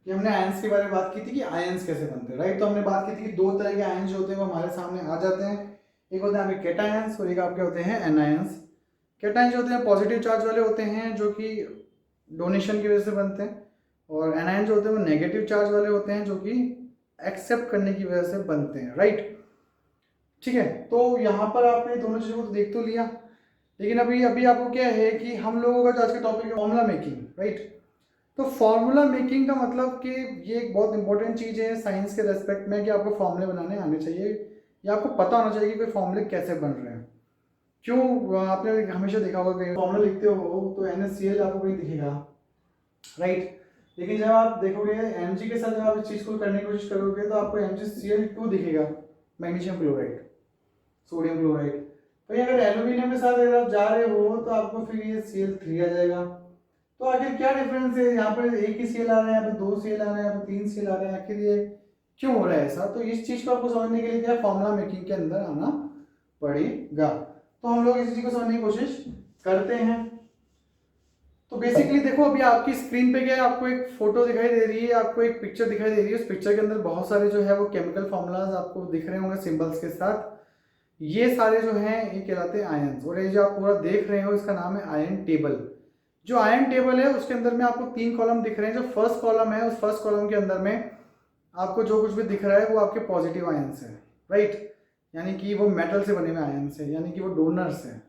कि हमने आयंस के बारे में बात की थी कि आयंस कैसे बनते हैं, राइट। तो हमने बात की थी कि दो तरह के आयंस जो होते हैं वो हमारे सामने आ जाते हैं। एक होते हैं आपके कैटायंस और एक आपके होते हैं एनायंस। कैटायंस जो होते हैं पॉजिटिव चार्ज वाले होते हैं जो कि डोनेशन की वजह से बनते हैं, और एनायन जो होते हैं वो नेगेटिव चार्ज वाले होते हैं जो कि एक्सेप्ट करने की वजह से बनते हैं, राइट। ठीक है, तो यहाँ पर आपने दोनों चीज़ों को तो देख तो लिया, लेकिन अभी अभी आपको क्या है कि हम लोगों का जो आज का टॉपिक है फॉर्मूला मेकिंग, राइट। तो फॉर्मूला मेकिंग का मतलब कि ये एक बहुत इंपॉर्टेंट चीज़ है साइंस के रेस्पेक्ट में कि आपको फॉर्मूले बनाने आने चाहिए या आपको पता होना चाहिए कि कोई फॉर्मूले कैसे बन रहे हैं। क्यों, आपने हमेशा देखा होगा कि फॉर्मूला लिखते हो तो NaCl आपको कहीं दिखेगा, राइट। लेकिन जब आप देखोगे Mg के साथ जब आप इस चीज़ को करने की कोशिश करोगे तो आपको MgCl2 दिखेगा, मैग्नीशियम क्लोराइड, सोडियम क्लोराइड। तो अगर एल्यूमिनियम के साथ अगर आप जा रहे हो तो आपको फिर ये Cl3 आ जाएगा। तो आखिर क्या डिफरेंस है, यहाँ पर एक ही Cl आ रहा है, यहाँ पर 2 Cl आ रहे हैं, यहाँ पर 3 Cl आ रहे हैं, आखिर ये क्यों हो रहा है ऐसा। तो इस चीज़ को आपको समझने के लिए क्या फॉर्मूला मेकिंग के अंदर आना पड़ेगा। तो हम लोग इस चीज़ को समझने की कोशिश करते हैं। तो बेसिकली देखो अभी आपकी स्क्रीन पे क्या है, आपको एक फोटो दिखाई दे रही है, आपको एक पिक्चर दिखाई दे रही है। उस पिक्चर के अंदर बहुत सारे जो है वो केमिकल फॉर्मूलाज आपको दिख रहे होंगे सिंबल्स के साथ। ये सारे जो हैं ये कहलाते हैं आयंस, और ये जो आप पूरा देख रहे हो इसका नाम है आयन टेबल। जो आयन टेबल है उसके अंदर में आपको 3 कॉलम दिख रहे हैं। जो फर्स्ट कॉलम है उस फर्स्ट कॉलम के अंदर में आपको जो कुछ भी दिख रहा है वो आपके पॉजिटिव आयंस है, राइट। यानी कि वो मेटल से बने हुए आयंस है, यानी कि वो डोनर्स हैं।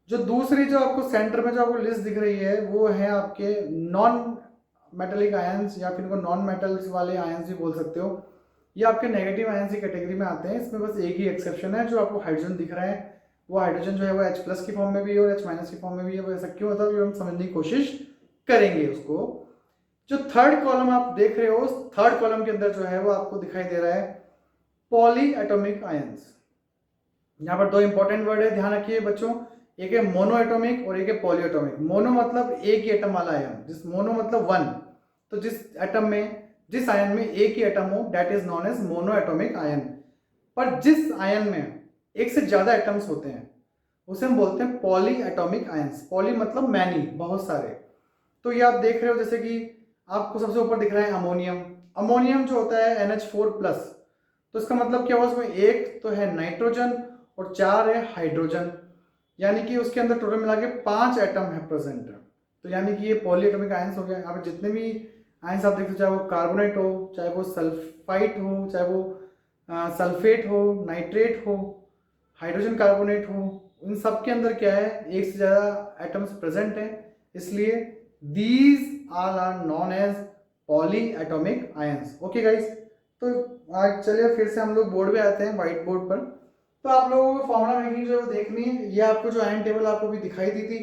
जो दूसरी जो आपको सेंटर में जो आपको लिस्ट दिख रही है वो है आपके नॉन मेटेलिक आयंस, या फिर इनको नॉन मेटल्स वाले आयंस भी बोल सकते हो। ये आपके नेगेटिव आयंस की कैटेगरी में आते हैं। इसमें बस एक ही एक्सेप्शन है, जो आपको हाइड्रोजन दिख रहा है वो हाइड्रोजन जो है वो H+ की फॉर्म में भी है और H- की फॉर्म में भी है। वो ऐसा क्यों होता है हम समझने की कोशिश करेंगे उसको। जो थर्ड कॉलम आप देख रहे हो उस थर्ड कॉलम के अंदर जो है वो आपको दिखाई दे रहा है पॉली एटॉमिक आयंस। यहाँ पर 2 इंपॉर्टेंट वर्ड है, ध्यान रखिए बच्चों। एक है मोनो एटॉमिक और एक है पॉली एटॉमिक। मोनो मतलब एक ही एटम वाला आयन, जिस मोनो मतलब 1, तो जिस एटम में जिस आयन में एक ही एटम हो that is known as mono atomic ion. पर जिस आयन में एक से ज्यादा एटम्स होते हैं उसे हम बोलते हैं पॉली एटॉमिक आयंस। पॉली मतलब मैनी, बहुत सारे। तो ये आप देख रहे हो जैसे कि आपको सबसे ऊपर दिख रहा है अमोनियम। अमोनियम जो होता है NH4+, तो इसका मतलब क्या हुआ, उसमें एक तो है नाइट्रोजन और 4 है हाइड्रोजन, यानी कि उसके अंदर टोटल मिला के 5 एटम है प्रेजेंट। तो यानी कि ये पॉली एटॉमिक आयंस हो गया। यहाँ पे जितने भी आयंस आप देखते हो, चाहे वो कार्बोनेट हो, चाहे वो सल्फाइट हो, चाहे वो सल्फेट हो, नाइट्रेट हो, हाइड्रोजन कार्बोनेट हो, उन सब के अंदर क्या है, एक से ज़्यादा एटम्स प्रेजेंट है। इसलिए these all are known as poly atomic ions. Okay guys, तो आज चलिए फिर से हम लोग बोर्ड पे आते हैं, व्हाइट बोर्ड पर। तो आप लोगों को फॉर्मूला मेकिंग जो देखनी है, ये आपको जो आयन टेबल आपको भी दिखाई दी थी,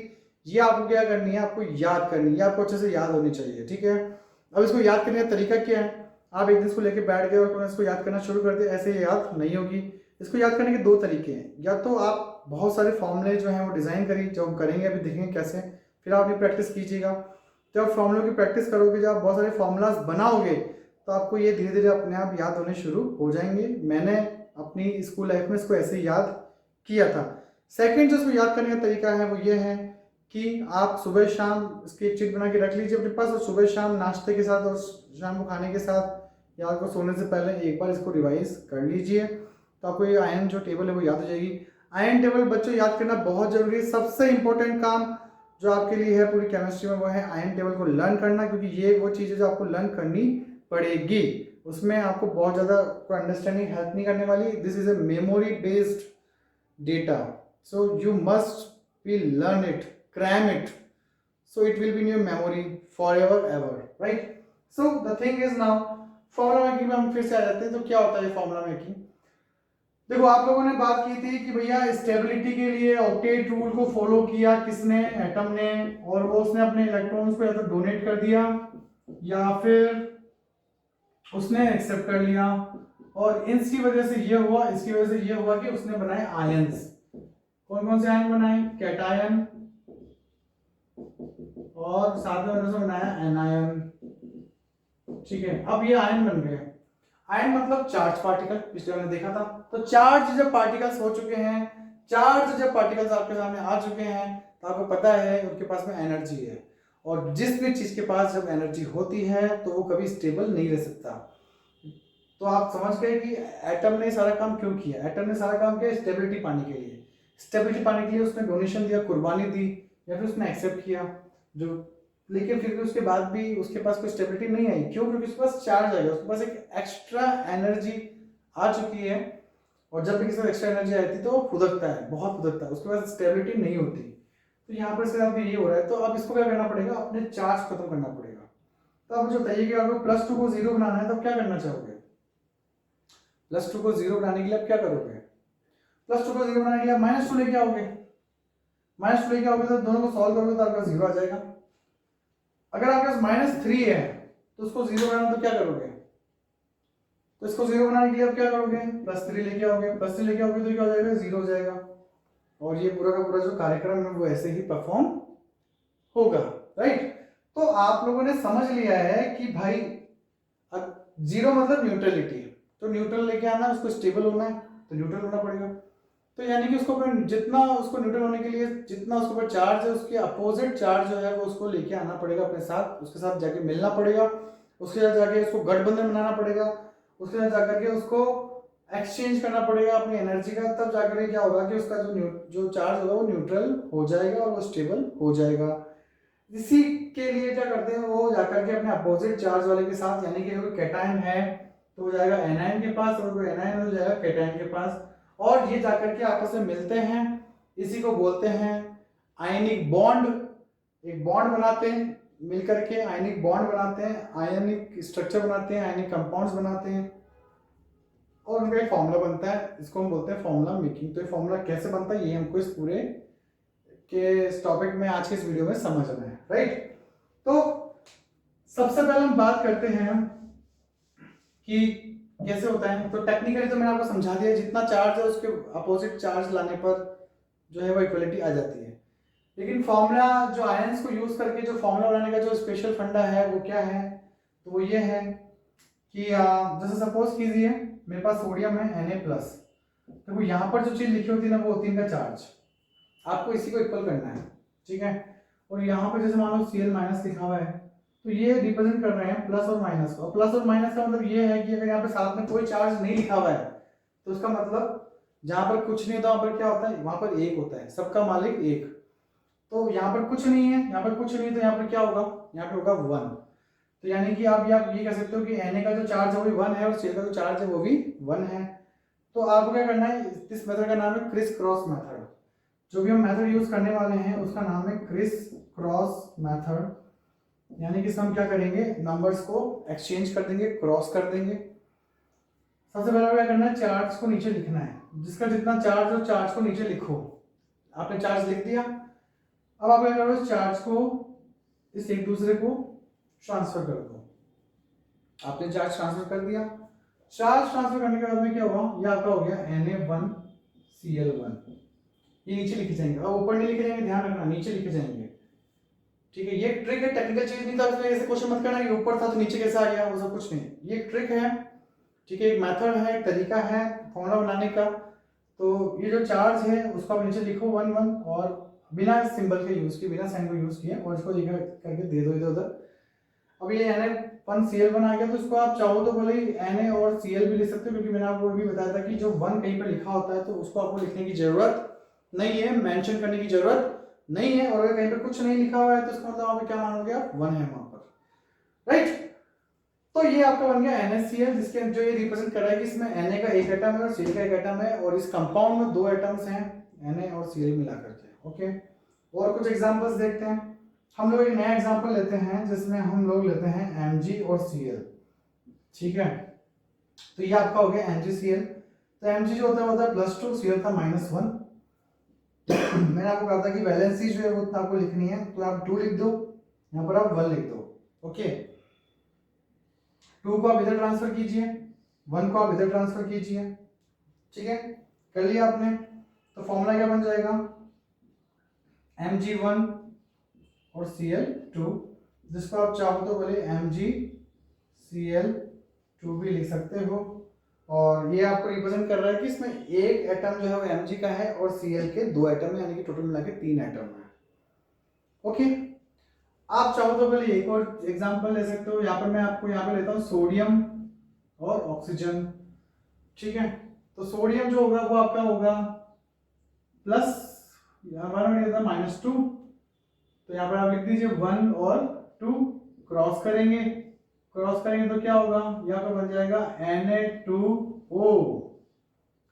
ये आपको क्या करनी है, आपको याद करनी है, आपको अच्छे से याद होनी चाहिए, ठीक है। अब इसको याद करने का तरीका क्या है, आप एक दिन इसको लेके बैठ गए और इसको याद करना शुरू कर दिया, ऐसे याद नहीं होगी। इसको याद करने के 2 तरीके हैं। या तो आप बहुत सारे फॉर्मूले जो हैं वो डिज़ाइन करिए, जो हम करेंगे अभी देखेंगे कैसे, फिर आप अपनी प्रैक्टिस कीजिएगा। जब आप फॉर्मूलों की प्रैक्टिस करोगे, जब आप बहुत सारे फॉर्मूलाज बनाओगे, तो आपको ये धीरे धीरे अपने आप याद होने शुरू हो जाएंगे। मैंने अपनी स्कूल लाइफ में इसको ऐसे याद किया था। सेकंड जो इसको याद करने का तरीका है वो ये है कि आप सुबह शाम इसकी एक चीट बना के रख लीजिए अपने पास, और सुबह शाम नाश्ते के साथ और शाम को खाने के साथ या आपको सोने से पहले एक बार इसको रिवाइज कर लीजिए, तो आपको ये आयन जो टेबल है वो याद हो जाएगी। आयन टेबल बच्चों याद करना बहुत जरूरी है। सबसे इंपॉर्टेंट काम जो आपके लिए है पूरी केमिस्ट्री में वो है आयन टेबल को लर्न करना, क्योंकि ये वो चीज़ है जो आपको लर्न करनी पड़ेगी। उसमें आपको बहुत ज़्यादा कोई अंडरस्टैंडिंग हेल्प नहीं करने वाली। This is a memory based data, so you must be learn it, cram it, so it will be in your memory forever ever, right? So the thing is now formula making में हम फिर से आ जाते हैं। तो क्या होता है फॉर्मूला मेकिंग, देखो आप लोगों ने बात की थी कि भैया स्टेबिलिटी के लिए ऑक्टेट रूल को फॉलो किया किसने, एटम ने, और वो उसने अपने इलेक्ट्रॉन्स को या तो डोनेट कर दिया या फिर उसने एक्सेप्ट कर लिया, और इसकी वजह से ये हुआ, इसकी वजह से ये हुआ कि उसने बनाए आयंस। कौन कौन से आयन बनाए, कैटायन, और साथ में उसने बनाया एनायन, ठीक है। अब ये आयन बन गए। आयन मतलब चार्ज पार्टिकल, पिछले हमने देखा था। तो चार्ज जब पार्टिकल्स हो चुके हैं, चार्ज जब पार्टिकल्स आपके सामने आ चुके हैं, तो आपको पता है उनके पास में एनर्जी है, और जिस भी चीज़ के पास जब एनर्जी होती है तो वो कभी स्टेबल नहीं रह सकता। तो आप समझ गए कि एटम ने सारा काम क्यों किया। एटम ने सारा काम किया स्टेबिलिटी पाने के लिए। स्टेबिलिटी पाने के लिए उसने डोनेशन दिया, कुर्बानी दी, या फिर उसने एक्सेप्ट किया जो, लेकिन फिर भी उसके बाद भी उसके पास कोई स्टेबिलिटी नहीं आई। क्यों? क्योंकि उसके पास चार्ज आ गया, उसके पास एक एक्स्ट्रा एनर्जी आ चुकी है, और जब भी किसी को एक्स्ट्रा एनर्जी आती है तो वो फुदकता है, बहुत फुदकता है, उसके पास स्टेबिलिटी नहीं होती। तो यहाँ पर इसके साथ भी ये हो रहा है। तो अब इसको क्या करना पड़ेगा, अपने चार्ज खत्म करना पड़ेगा। तो अब मुझे बताइए कि आपको +2 को 0 बनाना है तो क्या करना चाहोगे? +2 को 0 बनाने के लिए आप क्या करोगे? +2 को 0 बनाने के लिए आप -2 लेके आओगे। -2 लेके आओगे तो दोनों को सॉल्व करोगे तो आपका 0 आ जाएगा। अगर आपके पास -3 है तो उसको 0 बनाना तो क्या करोगे? तो इसको 0 बनाने के लिए आप क्या करोगे? +3 लेके आओगे। +3 लेके आओगे तो क्या हो जाएगा? 0 हो जाएगा। और ये पूरा का पूरा जो कार्यक्रम है वो ऐसे ही परफॉर्म होगा, राइट। तो आप लोगों ने समझ लिया है कि भाई 0 मतलब न्यूट्रलिटी, तो न्यूट्रल लेके आना, उसको स्टेबल होना है तो न्यूट्रल होना पड़ेगा। तो यानी कि उसको जितना उसको न्यूट्रल होने के लिए जितना उसके ऊपर चार्ज है उसके अपोजिट चार्ज जो है वो उसको लेके आना पड़ेगा अपने साथ, उसके साथ जाके मिलना पड़ेगा, उसके साथ जाके उसको गठबंधन बनाना पड़ेगा, उसके साथ जाकर के उसको एक्सचेंज करना पड़ेगा अपनी एनर्जी का। तब जाकर क्या होगा कि उसका जो चार्ज होगा वो न्यूट्रल हो जाएगा और वो स्टेबल हो जाएगा। इसी के लिए क्या करते हैं, वो जाकर के अपने अपोजिट चार्ज वाले के साथ, यानी कि अगर कैटायन है तो वो जाएगा एनायन के पास, और कोई एनायन हो जाएगा कैटायन के पास, और ये जाकर के आपस में मिलते हैं। इसी को बोलते हैं आयनिक बॉन्ड। एक बॉन्ड बनाते हैं, मिलकर के आयनिक बॉन्ड बनाते हैं, आयनिक स्ट्रक्चर बनाते हैं, आयनिक कंपाउंड्स बनाते हैं, और उनका एक फॉर्मूला बनता है, इसको हम बोलते हैं फॉर्मूला मेकिंग। तो ये फॉर्मूला कैसे बनता है ये हमको इस पूरे के इस टॉपिक में आज के इस वीडियो में समझना है, राइट। तो सबसे पहले हम बात करते हैं कि कैसे होता है। तो टेक्निकली तो मैंने आपको समझा दिया, जितना चार्ज है उसके अपोजिट चार्ज लाने पर जो है वो इक्वलिटी आ जाती है। लेकिन फॉर्मूला जो आयंस को यूज करके जो फॉर्मूला बनाने का जो स्पेशल फंडा है वो क्या है, तो वो ये है कि जैसे सपोज कीजिए मेरे पास सोडियम है Na+, देखो यहाँ पर जो चीज लिखी होती है ना वो होती है इनका चार्ज, आपको इसी को इक्वल करना है, ठीक है। और यहाँ पर जैसे मान लो Cl- लिखा हुआ है तो ये रिप्रेजेंट कर रहे हैं प्लस और माइनस को। प्लस और माइनस का मतलब ये है कि अगर यहाँ पे साथ में कोई चार्ज नहीं लिखा हुआ है तो उसका मतलब जहाँ पर कुछ नहीं होता वहाँ पर क्या होता है, वहाँ पर एक होता है, सबका मालिक एक। तो यहाँ पर कुछ नहीं है, यहाँ पर कुछ नहीं, तो यहाँ पर क्या होगा, यहाँ पे होगा 1। तो यानी कि आप ये कह सकते हो कि Na का जो चार्ज है वो भी 1 है और Cl का जो चार्ज है वो भी 1 है। तो आपको क्या करना है, इस मेथड का नाम है क्रिस क्रॉस मेथड। जो भी हम मेथड यूज करने वाले हैं उसका नाम है क्रिस क्रॉस मेथड। यानी कि हम क्या करेंगे, नंबर्स को एक्सचेंज कर देंगे, क्रॉस कर देंगे। सबसे पहले क्या करना है, चार्ज को नीचे लिखना है, जिसका जितना चार्ज हो चार्ज को नीचे लिखो। आपने चार्ज लिख दिया, अब आप क्या करो, इस चार्ज को इस एक दूसरे को ट्रांसफर कर दो। आपने चार्ज ट्रांसफर कर दिया। चार्ज ट्रांसफर करने के बाद में क्या हुआ, ये आपका हो गया Na1Cl1। ये नीचे लिखे जाएंगे, अब ऊपर नहीं लिखे जाएंगे, ध्यान रखना नीचे लिखे जाएंगे, ठीक है। ये ट्रिक है, टेक्निकल चीज नहीं था, ऐसे क्वेश्चन मत करना कि ऊपर था तो नीचे कैसे आ गया, वो सब कुछ नहीं। ये एक ट्रिक है, ठीक है, एक मेथड है, एक तरीका है फॉर्मूला बनाने का। तो ये जो चार्ज है उसको आप नीचे लिखो 1 1, और बिना सिंबल के यूज किए, बिना साइन को यूज किए, और इसको लिखा करके दे दो इधर उधर। अब ये Na1Cl1 आ गया, तो इसको आप चाहो तो बोले Na और Cl भी लिख सकते हो, क्योंकि मैंने आपको भी बताया था कि जो 1 कहीं पर लिखा होता है तो उसको आपको लिखने की जरूरत नहीं है, मेंशन करने की जरूरत नहीं है। और अगर कहीं पर कुछ नहीं लिखा हुआ है तो इसका मतलब वहां पे क्या मानोगे आप, 1 है वहां पर, राइट। तो ये आपका बन गया NaCl, जिसके जो ये रिप्रेजेंट कर रहा है कि इसमें Na का एक एटम है और Cl का एक एटम है, और इस कंपाउंड में 2 एटम्स हैं Na और Cl मिलाकर के, ओके। और कुछ एग्जांपल्स देखते हैं। हम लोग एक नया एग्जांपल लेते हैं जिसमें हम लोग लेते हैं Mg और Cl, ठीक है। तो ये आपका हो गया MgCl। तो Mg जो होता है +2, Cl था -1। मैंने आपको कहा था कि वैलेंसी जो है वो आपको लिखनी है, तो आप 2 लिख दो, यहाँ पर आप 1 लिख दो, ओके। 2 को आप इधर ट्रांसफर कीजिए, 1 को आप इधर ट्रांसफर कीजिए, ठीक है। कर लिया आपने, तो फॉर्मूला क्या बन जाएगा, Mg1 और Cl2, जिसको आप चाहो तो बोले MgCl2 भी लिख सकते हो। और ये आपको रिप्रेजेंट कर रहा है कि इसमें एक एटम जो है वो Mg का है और Cl के 2 एटम है, यानी कि टोटल मिला के 3 एटम है, ओके। आप चाहो तो पहले एक और एग्जांपल ले सकते हो। यहाँ पर मैं आपको यहाँ पे लेता हूँ सोडियम और ऑक्सीजन, ठीक है। तो सोडियम जो होगा वो आपका होगा प्लस, हमारा में -2, तो यहाँ पर आप लिख दीजिए 1 और 2, क्रॉस करेंगे, क्रॉस करेंगे तो क्या होगा, यहाँ पर बन जाएगा Na2O,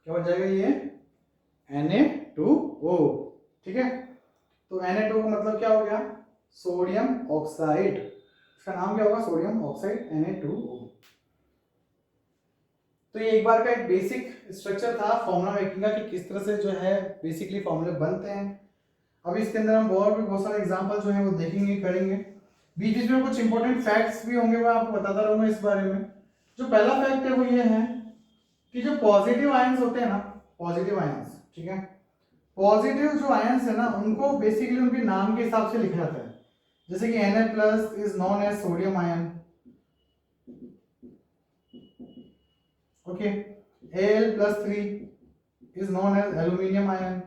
क्या बन जाएगा ये Na2O, ठीक है। तो Na2 का मतलब क्या हो गया, सोडियम ऑक्साइड, इसका नाम क्या होगा, सोडियम ऑक्साइड Na2O। तो ये एक बार का एक बेसिक स्ट्रक्चर था फॉर्मूला मेकिंग का कि किस तरह से जो है बेसिकली फॉर्मूले बनते हैं। अब इसके अंदर हम और भी बहुत सारे एग्जांपल जो है वो देखेंगे करेंगे, बीच बीच में कुछ इंपॉर्टेंट फैक्ट्स भी होंगे, मैं आपको बताता रहूंगा इस बारे में। जो पहला फैक्ट है वो ये है कि जो पॉजिटिव आयंस होते हैं ना, पॉजिटिव आयंस, ठीक है, पॉजिटिव जो आयंस है ना उनको बेसिकली उनके नाम के हिसाब से लिखा जाता है। जैसे कि Na+ is known as sodium ion, okay, Al+3 is known as aluminium ion,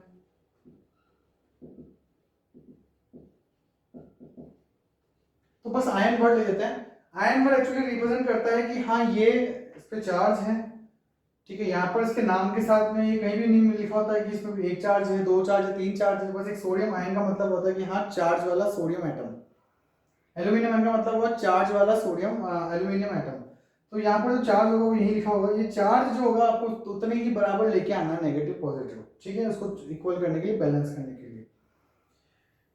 तो बस आयन वर्ड ले लेते हैं। आयन वर्ड एक्चुअली रिप्रेजेंट करता है कि हाँ ये इस पे चार्ज है, ठीक है। यहाँ पर इसके नाम के साथ में ये कहीं भी नहीं लिखा होता है कि इसमें एक चार्ज है, दो चार्ज है, तीन चार्ज है, बस एक सोडियम आयन का मतलब होता है कि हाँ चार्ज वाला सोडियम एटम। एल्यूमिनियम आयन का मतलब हुआ चार्ज वाला सोडियम एल्यूमिनियम एटम। तो यहाँ पर जो चार्ज होगा वो यही लिखा होगा, ये चार्ज जो होगा आपको उतने ही बराबर लेके आना है, नेगेटिव पॉजिटिव, ठीक है, उसको इक्वल करने के लिए, बैलेंस करने के लिए।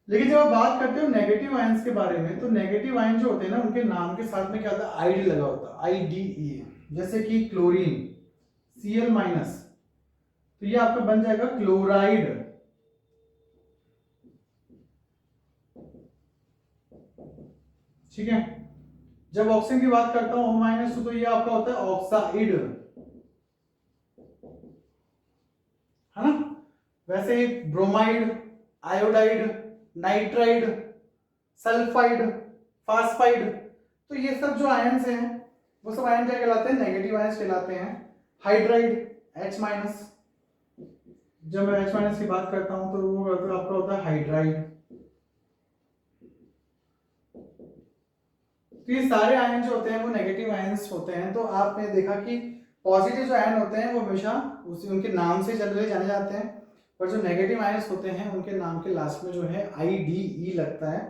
लेकिन जब आप बात करते हो नेगेटिव आयंस के बारे में, तो नेगेटिव आयन जो होते हैं ना उनके नाम के साथ में क्या होता है, आईडी लगा होता है, IDE। जैसे कि क्लोरीन Cl-, तो ये आपका बन जाएगा क्लोराइड, ठीक है। जब ऑक्सीजन की बात करता हूं O-, तो ये आपका होता है ऑक्साइड, है ना। वैसे ही bromide, iodide, nitride, sulphide, phosphide, तो ये सब जो आयंस हैं वो सब आयन क्या कहलाते हैं, नेगेटिव आयंस कहलाते हैं। हाइड्राइड H-, जब मैं H- की बात करता हूं तो वो आपका होता है हाइड्राइड। तो ये सारे आयन जो होते हैं वो नेगेटिव आयंस होते हैं। तो आपने देखा कि पॉजिटिव जो आयन होते हैं वो हमेशा उनके नाम से जनरली जाने जाते हैं, पर जो नेगेटिव आयंस होते हैं उनके नाम के लास्ट में जो है IDE लगता है,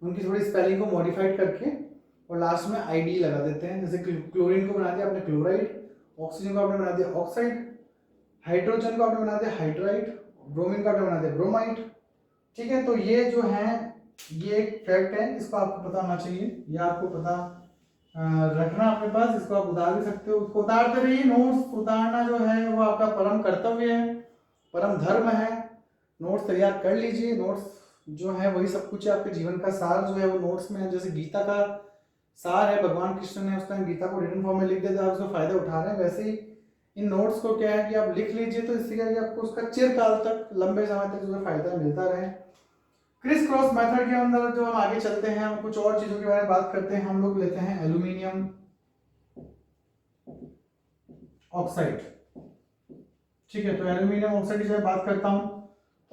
उनकी थोड़ी स्पेलिंग को मॉडिफाइड करके और लास्ट में ID लगा देते हैं। जैसे क्लोरीन को बना दिया आपने क्लोराइड, ऑक्सीजन को आपने बना दिया ऑक्साइड, हाइड्रोजन को आपने बना दिया हाइड्राइड, ब्रोमीन को आपने बना दिया ब्रोमाइड, ठीक है। तो ये जो है ये एक फैक्ट है, इसको आपको पता होना चाहिए, या आपको पता रखना अपने पास, इसको आप उतार भी सकते हो, उसको उतारते रहिए। नोट्स उतारना जो है वो आपका परम कर्तव्य है, परम धर्म है। नोट्स तैयार कर लीजिए, नोट्स जो है वही सब कुछ है, आपके जीवन का सार जो है वो नोट्स में है। जैसे गीता का सार है, भगवान कृष्ण ने उस टाइम गीता को रिटन फॉर्म में लिख दिया था, आप उसका फायदा उठा रहे हैं, वैसे ही इन नोट्स को क्या है कि आप लिख लीजिए, तो इससे क्या है कि आपको उसका चिरकाल तक, लंबे समय तक जो है फायदा मिलता रहे। क्रिस क्रॉस मेथड के अंदर जो हम आगे चलते हैं, हम कुछ और चीजों के बारे में बात करते हैं। हम लोग लेते हैं एल्यूमिनियम ऑक्साइड, ठीक है। तो एल्यूमिनियम ऑक्साइड की जब बात करता हूं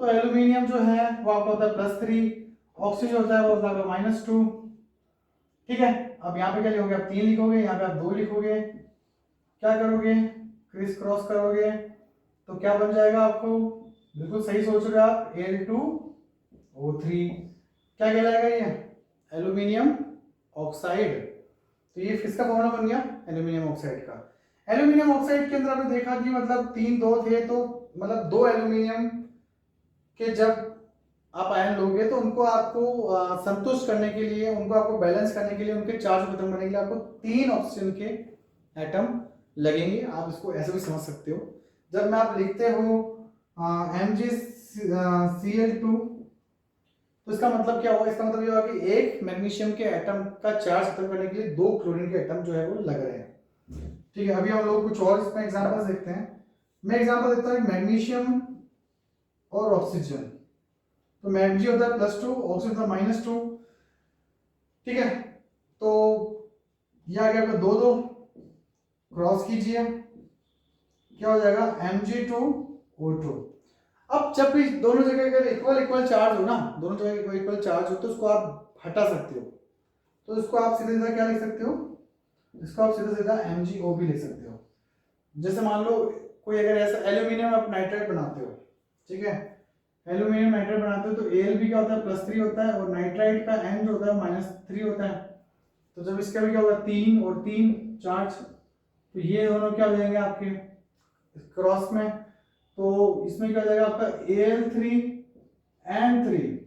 तो एल्यूमिनियम जो है वो आपका होता है +3, ऑक्सीजन होता है वो होता है -2, ठीक है। अब यहाँ पे क्या लिखोगे, आप 3 लिखोगे, यहाँ पे आप 2 लिखोगे, क्या करोगे, क्रिस क्रॉस करोगे, तो क्या बन जाएगा आपको, बिल्कुल सही सोच रहे हो आप, Al2O3, क्या कहलाएगा ये, एल्यूमिनियम ऑक्साइड। तो ये किसका फॉर्मूला बन गया, एल्यूमिनियम ऑक्साइड का। एल्यूमिनियम ऑक्साइड के अंदर आपने देखा कि मतलब 3 2 थे, तो मतलब 2 एल्यूमिनियम के जब आप आयन लोगे तो उनको आपको संतुष्ट करने के लिए, उनको आपको बैलेंस करने के लिए, उनके चार्ज खत्म करने के लिए आपको 3 ऑक्सीजन के एटम लगेंगे। आप इसको ऐसे भी समझ सकते हो, जब में आप लिखते हो MgCl2, तो इसका मतलब क्या होगा, इसका मतलब ये होगा कि एक मैग्नीशियम के एटम का चार्ज खत्म करने के लिए 2 क्लोरीन के एटम जो है वो लग रहे हैं, ठीक है। अभी हम लोग कुछ और इसमें एग्जांपल्स देखते हैं। मैं एग्जांपल देता हूं मैग्नीशियम और ऑक्सीजन। तो Mg होता है +2, ऑक्सीजन होता है -2, ठीक है। तो ये आ गया आपका 2 2, क्रॉस कीजिए, क्या हो जाएगा, Mg2O2। अब जब भी दोनों जगह अगर इक्वल इक्वल चार्ज हो ना, दोनों जगह इक्वल चार्ज हो, तो उसको आप हटा सकते हो। तो इसको आप सीधा सीधा क्या लिख सकते हो, इसको आप सीधा सीधा MgO भी लिख सकते हो। जैसे मान लो कोई अगर ऐसा एल्यूमिनियम आप नाइट्राइड बनाते हो, ठीक है, एल्यूमिनियम नाइट्राइड बनाते हो तो Al भी क्या होता है +3 होता है, और नाइट्राइड का N जो होता है -3 होता है। तो जब इसका भी क्या होगा 3 और 3 चार्ज, तो ये दोनों क्या हो जाएंगे आपके क्रॉस में, तो इसमें क्या हो जाएगा आपका Al3N3,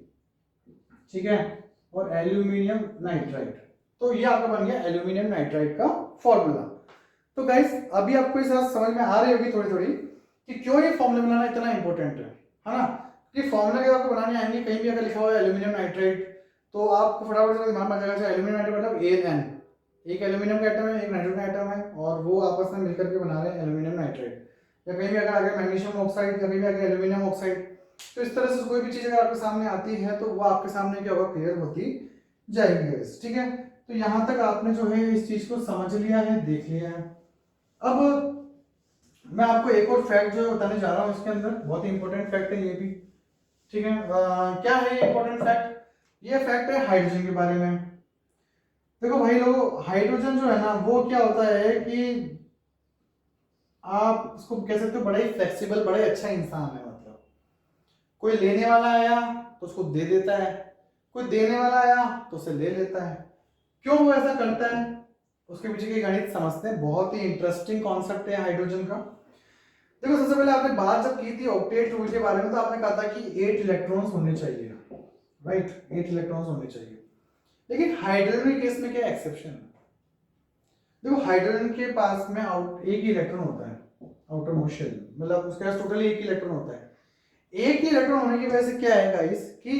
ठीक है, और एल्यूमिनियम नाइट्राइड। तो ये आपका बन गया एल्यूमिनियम नाइट्राइड का फॉर्मूला। तो गाइस अभी आपको इस बात समझ में आ रही होगी थोड़ी थोड़ी कि क्यों ये फॉर्मूला बनाना इतना इंपॉर्टेंट है ना। कि फॉर्मूला के आपको बनाने आएंगे, कहीं भी अगर लिखा हुआ है एल्यूमिनियम नाइट्राइड तो आपको फटाफट से दिमाग में आ जाएगा एल्यूमिनियम नाइट्राइड मतलब Al, एक एल्यूमिनियम का एटम है एक नाइट्रोजन का एटम है और वो आपस में मिलकर के बना रहे हैं एल्यूमिनियम नाइट्राइड। या कहीं भी अगर आगे मैग्नीशियम ऑक्साइड या कहीं भी आगे एल्यूमिनियम ऑक्साइड, तो इस तरह से कोई भी चीज अगर आपके सामने आती है तो वो आपके सामने क्या होगा क्लियर होती जाएगी। ठीक है, तो यहाँ तक आपने जो है इस चीज को समझ लिया है, देख लिया है। अब मैं आपको एक और फैक्ट जो बताने जा रहा हूँ इसके अंदर, बहुत ही इंपॉर्टेंट फैक्ट है ये भी, ठीक है। क्या है ये इंपॉर्टेंट फैक्ट? ये फैक्ट है हाइड्रोजन के बारे में। देखो भाई लोगों, हाइड्रोजन जो है ना वो क्या होता है कि आप उसको कह सकते हो बड़ा ही फ्लेक्सिबल, बड़ा ही अच्छा इंसान है। मतलब कोई लेने वाला आया तो उसको दे देता है, कोई देने वाला आया तो उसे ले लेता है। क्यों वो ऐसा करता है, उसके पीछे की गणित समझते हैं। बहुत ही इंटरेस्टिंग कॉन्सेप्ट है हाइड्रोजन का। देखो सबसे पहले आपने बात जब की थी ऑक्टेट रूल के बारे में तो आपने कहा था कि 8 इलेक्ट्रॉन्स होने चाहिए, राइट, 8 इलेक्ट्रॉन्स होने चाहिए। लेकिन हाइड्रोजन के केस में क्या एक्सेप्शन है? देखो हाइड्रोजन के पास में एक ही इलेक्ट्रॉन होता है आउटर मोस्ट शेल, मतलब उसके पास टोटली एक ही इलेक्ट्रॉन होता है। एक ही इलेक्ट्रॉन होने की वजह से क्या है गाइस कि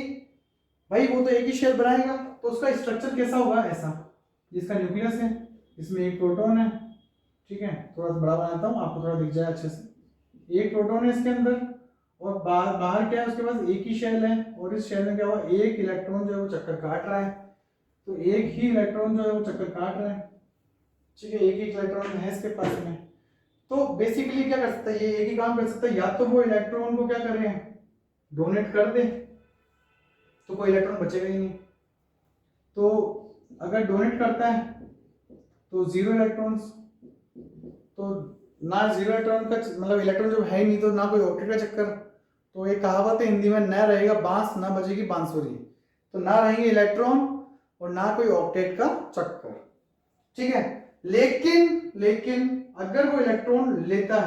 भाई वो तो एक ही शेल बनाएगा, तो उसका स्ट्रक्चर कैसा होगा, ऐसा, जिसका न्यूक्लियस है, इसमें एक प्रोटॉन है, ठीक है, थोड़ा सा बड़ा बनाता हूँ आपको थोड़ा दिख जाए अच्छे से। एक प्रोटॉन है इसके अंदर और बाहर क्या है, उसके पास एक ही शेल है और इस शेल में क्या हुआ, एक इलेक्ट्रॉन जो है वो चक्कर काट रहा है। तो एक ही इलेक्ट्रॉन जो है वो चक्कर काट रहा है, ठीक है, एक ही इलेक्ट्रॉन है इसके पास में। तो बेसिकली क्या कर सकता है, ये एक ही काम कर सकता है, या तो वो इलेक्ट्रॉन को क्या करें, डोनेट कर दे, तो कोई इलेक्ट्रॉन बचेगा ही नहीं। तो अगर डोनेट करता है तो 0 इलेक्ट्रॉन्स, तो ना 0 इलेक्ट्रॉन का मतलब इलेक्ट्रॉन जो है ही नहीं, तो ना कोई ऑक्टेट का चक्कर। तो एक कहावत है हिंदी में, न रहेगा बांस ना बजेगी बांसुरी। तो ना रहेंगे इलेक्ट्रॉन और ना कोई ऑक्टेट का चक्कर, ठीक है। लेकिन अगर वो इलेक्ट्रॉन लेता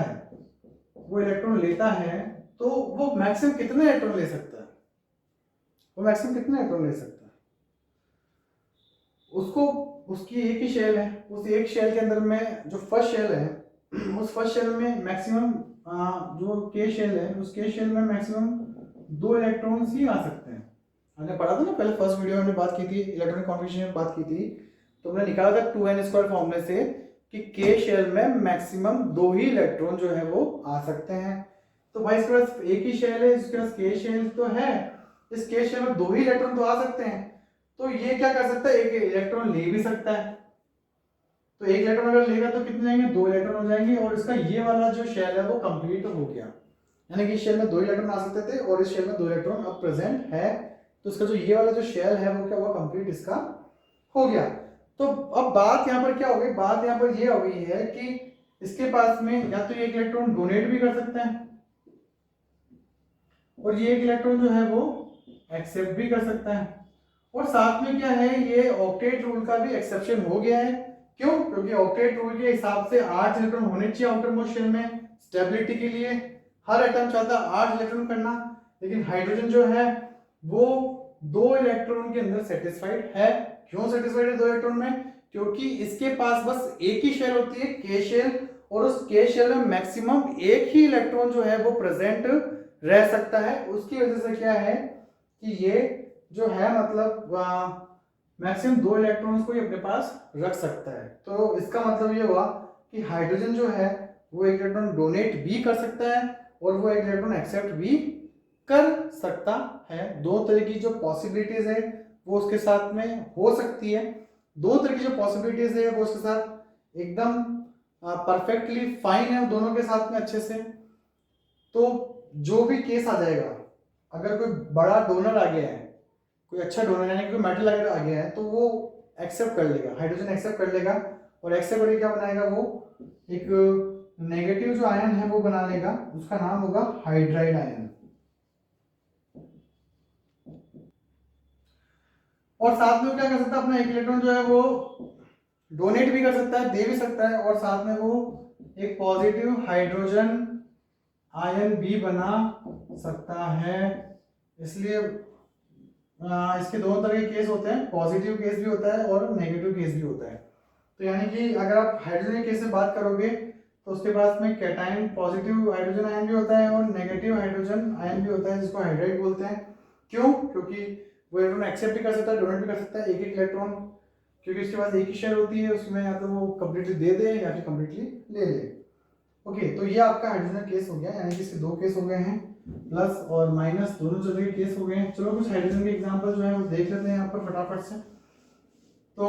है, तो वो मैक्सिमम कितने इलेक्ट्रॉन ले सकता है, वो मैक्सिमम कितने इलेक्ट्रॉन ले सकता है? उसको उसकी एक ही शेल है, उस एक शेल के अंदर में जो फर्स्ट शेल है उस फर्स्ट शेल में मैक्सिमम जो के शेल है उस के शेल में मैक्सिमम 2 इलेक्ट्रॉन्स ही आ सकते हैं। हमने पढ़ा था ना पहले फर्स्ट वीडियो में हमने बात की थी, इलेक्ट्रॉनिक कॉन्फ़िगरेशन में बात की थी, तो हमने निकाला था 2n² फॉर्मूले से कि के शेल में मैक्सिमम 2 ही इलेक्ट्रॉन जो है वो आ सकते हैं। तो भाई इसके पास एक ही शेल है, इसके पास के शेल तो है, इस के शेल में 2 ही इलेक्ट्रॉन तो आ सकते हैं। तो ये क्या कर सकता है, एक इलेक्ट्रॉन ले भी सकता है। तो एक इलेक्ट्रॉन अगर लेगा तो कितने जाएंगे, 2 इलेक्ट्रॉन हो जाएंगे और इसका ये वाला जो शेल है वो कंप्लीट हो गया। यानी कि इस शेल में 2 इलेक्ट्रॉन आ सकते थे और इस शेल में 2 इलेक्ट्रॉन अब प्रेजेंट है, तो इसका जो ये वाला जो शेल है वो क्या हुआ, कंप्लीट इसका हो गया। तो अब बात यहाँ पर क्या हो गई, बात यहाँ पर ये हो गई है कि इसके पास में या तो एक इलेक्ट्रॉन डोनेट भी कर सकता है और ये एक इलेक्ट्रॉन जो है वो एक्सेप्ट भी कर सकता है। और साथ में क्या है, ये ऑक्टेट रूल का भी एक्सेप्शन हो गया है। क्यों? क्योंकि ऑक्टेट रूल के हिसाब से 8 इलेक्ट्रॉन होने चाहिए आउटर मोस्ट शेल में स्टेबिलिटी के लिए। हर एटम चाहता है 8 इलेक्ट्रॉन करना, लेकिन हाइड्रोजन जो है वो 2 इलेक्ट्रॉन के अंदर सेटिस्फाइड है। क्यों सेटिस्फाइड है 2 इलेक्ट्रॉन में? क्योंकि इसके पास बस एक ही शेल होती है, के शेल, और उस के शेल में मैक्सिमम एक ही इलेक्ट्रॉन जो है वो प्रेजेंट रह सकता है। उसकी वजह से क्या है कि ये जो है मतलब मैक्सिमम 2 इलेक्ट्रॉन्स को ही अपने पास रख सकता है। तो इसका मतलब ये हुआ कि हाइड्रोजन जो है वो एक इलेक्ट्रॉन डोनेट भी कर सकता है और वो एक इलेक्ट्रॉन एक्सेप्ट भी कर सकता है। 2 तरह की जो पॉसिबिलिटीज है वो उसके साथ में हो सकती है, 2 तरह की जो पॉसिबिलिटीज है वो उसके साथ एकदम परफेक्टली फाइन है दोनों के साथ में अच्छे से। तो जो भी केस आ जाएगा, अगर कोई बड़ा डोनर आ गया है कोई अच्छा डोनर यानी कि कोई मेटल अगर आ गया है तो वो एक्सेप्ट कर लेगा, हाइड्रोजन एक्सेप्ट कर लेगा, और एक्सेप्ट करके क्या बनाएगा, वो एक नेगेटिव जो आयन है वो बना लेगा, उसका नाम होगा हाइड्राइड आयन। और साथ में वो क्या कर सकता है, अपना एक इलेक्ट्रॉन जो है वो डोनेट भी कर सकता है, दे भी सकता है, और साथ में वो एक पॉजिटिव हाइड्रोजन आयन भी बना सकता है। इसलिए इसके दोनों तरह के केस होते हैं, पॉजिटिव केस भी होता है और नेगेटिव केस भी होता है। तो यानी कि अगर आप हाइड्रोजन केस से बात करोगे तो उसके पास में कैटायन पॉजिटिव हाइड्रोजन आयन भी होता है और नेगेटिव हाइड्रोजन आयन भी होता है, जिसको हाइड्राइड बोलते हैं। क्यों? क्योंकि वो इलेक्ट्रॉन एक्सेप्ट भी कर सकता है, डोनेट भी कर सकता है, एक एक इलेक्ट्रॉन, क्योंकि उसके पास एक ही शेयर होती है, उसमें या तो वो कंप्लीटली दे दे या फिर कंप्लीटली ले ले। ओके, तो ये आपका हाइड्रोजन केस हो गया, यानी कि इसके दो केस हो गए हैं, प्लस और माइनस दोनों तरह के केस हो गए हैं। चलो कुछ हाइड्रोजन के एग्जांपल जो है वो देख लेते हैं यहाँ पर फटाफट से। तो